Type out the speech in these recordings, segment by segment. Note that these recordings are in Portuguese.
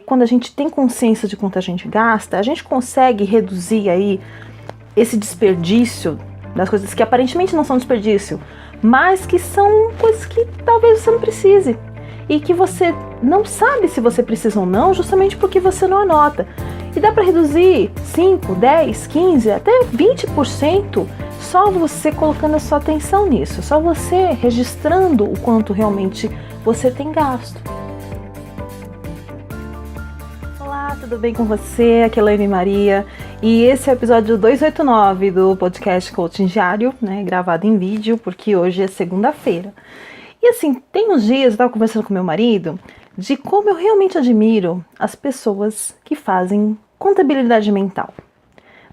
quando a gente tem consciência de quanto a gente gasta, a gente consegue reduzir aí esse desperdício das coisas que aparentemente não são desperdício, mas que são coisas que talvez você não precise e que você não sabe se você precisa ou não, justamente porque você não anota. E dá para reduzir 5, 10, 15, até 20% só você colocando a sua atenção nisso, só você registrando o quanto realmente você tem gasto. Olá, tudo bem com você? Aqui é a Elaine Maria e esse é o episódio 289 do podcast Coaching Diário, né, gravado em vídeo, porque hoje é segunda-feira. E assim, tem uns dias eu estava conversando com meu marido de como eu realmente admiro as pessoas que fazem contabilidade mental.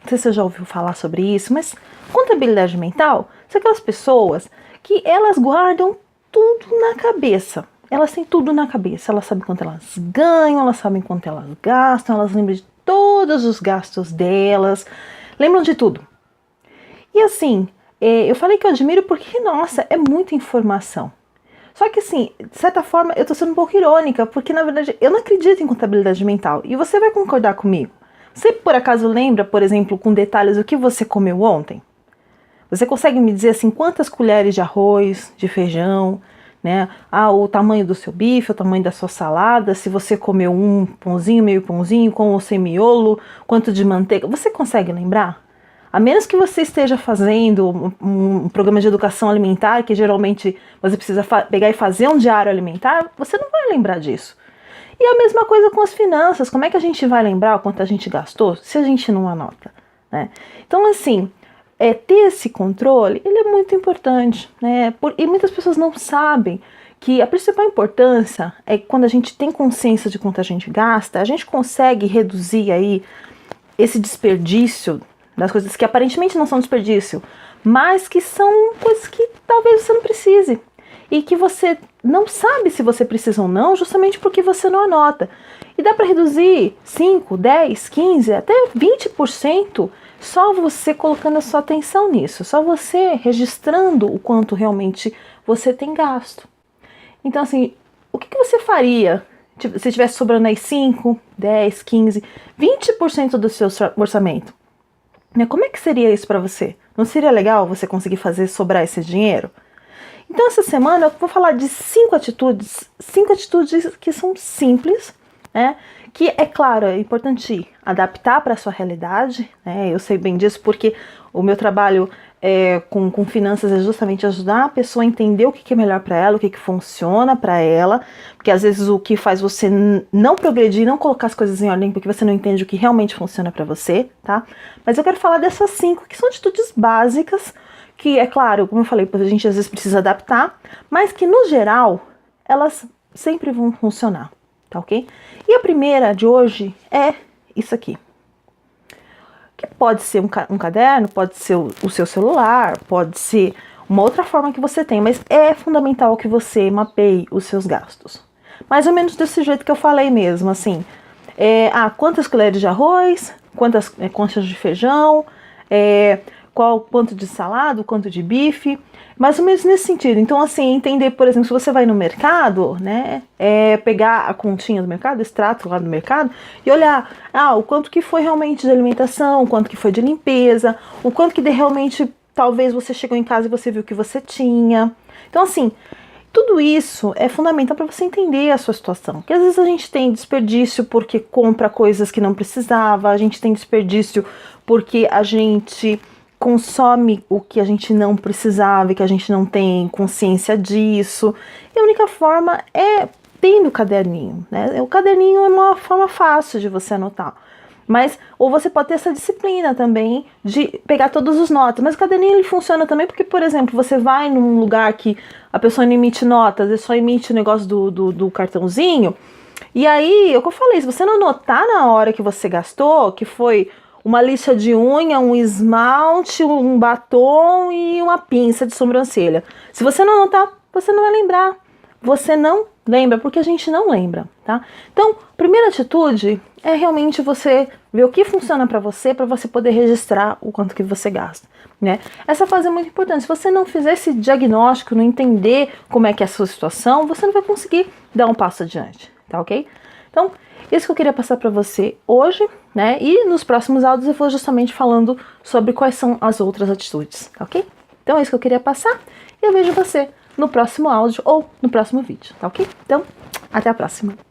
Não sei se você já ouviu falar sobre isso, mas contabilidade mental são aquelas pessoas que elas guardam tudo na cabeça. Elas têm tudo na cabeça, elas sabem quanto elas ganham, elas sabem quanto elas gastam, elas lembram de todos os gastos delas, lembram de tudo. E assim, eu falei que eu admiro porque, nossa, é muita informação. Só que assim, de certa forma, eu tô sendo um pouco irônica, porque na verdade eu não acredito em contabilidade mental. E você vai concordar comigo. Você por acaso lembra, por exemplo, com detalhes o que você comeu ontem? Você consegue me dizer assim, quantas colheres de arroz, de feijão, né? O tamanho do seu bife, o tamanho da sua salada, se você comeu um pãozinho, meio pãozinho, com ou sem miolo, quanto de manteiga. Você consegue lembrar? A menos que você esteja fazendo um programa de educação alimentar, que geralmente você precisa pegar e fazer um diário alimentar, você não vai lembrar disso. E a mesma coisa com as finanças. Como é que a gente vai lembrar o quanto a gente gastou se a gente não anota, né? Então, assim, ter esse controle, ele é muito importante, né? E muitas pessoas não sabem que a principal importância é que quando a gente tem consciência de quanto a gente gasta, a gente consegue reduzir aí esse desperdício das coisas que aparentemente não são desperdício, mas que são coisas que talvez você não precise e que você não sabe se você precisa ou não, justamente porque você não anota. E dá para reduzir 5, 10, 15, até 20% só você colocando a sua atenção nisso, só você registrando o quanto realmente você tem gasto. Então assim, o que você faria se tivesse sobrando aí 5, 10, 15, 20% do seu orçamento? Como é que seria isso para você? Não seria legal você conseguir fazer sobrar esse dinheiro? Então essa semana eu vou falar de 5 atitudes que são simples, né? Que é claro, é importante adaptar para a sua realidade, né? Eu sei bem disso porque o meu trabalho com finanças é justamente ajudar a pessoa a entender o que é melhor para ela, o que funciona para ela, porque às vezes o que faz você não progredir, não colocar as coisas em ordem, porque você não entende o que realmente funciona para você, tá? Mas eu quero falar dessas 5 que são atitudes básicas, que é claro, como eu falei, a gente às vezes precisa adaptar, mas que no geral elas sempre vão funcionar, tá ok? E a primeira de hoje é isso aqui. Que pode ser um caderno, pode ser o seu celular, pode ser uma outra forma que você tem, mas é fundamental que você mapeie os seus gastos. Mais ou menos desse jeito que eu falei mesmo, assim, quantas colheres de arroz, quantas conchas de feijão, quanto de salada, quanto de bife, mais ou menos nesse sentido. Então, assim, entender, por exemplo, se você vai no mercado, né, pegar a continha do mercado, o extrato lá do mercado, e olhar, o quanto que foi realmente de alimentação, o quanto que foi de limpeza, o quanto que realmente, talvez você chegou em casa e você viu que você tinha. Então, assim, tudo isso é fundamental para você entender a sua situação. Porque às vezes a gente tem desperdício porque compra coisas que não precisava, a gente tem desperdício porque a gente consome o que a gente não precisava e que a gente não tem consciência disso. E a única forma é tendo o caderninho, né? O caderninho é uma forma fácil de você anotar. Mas, ou você pode ter essa disciplina também de pegar todos os notas. Mas o caderninho ele funciona também porque, por exemplo, você vai num lugar que a pessoa não emite notas, ele só emite o negócio do cartãozinho. E aí, é o que eu falei, se você não anotar na hora que você gastou, que foi uma lixa de unha, um esmalte, um batom e uma pinça de sobrancelha. Se você não anotar, você não vai lembrar. Você não lembra, porque a gente não lembra, tá? Então, primeira atitude é realmente você ver o que funciona para você poder registrar o quanto que você gasta, né? Essa fase é muito importante. Se você não fizer esse diagnóstico, não entender como é que é a sua situação, você não vai conseguir dar um passo adiante, tá ok? Então, isso que eu queria passar para você hoje, né? E nos próximos áudios eu vou justamente falando sobre quais são as outras atitudes, tá ok? Então é isso que eu queria passar e eu vejo você no próximo áudio ou no próximo vídeo, tá ok? Então, até a próxima!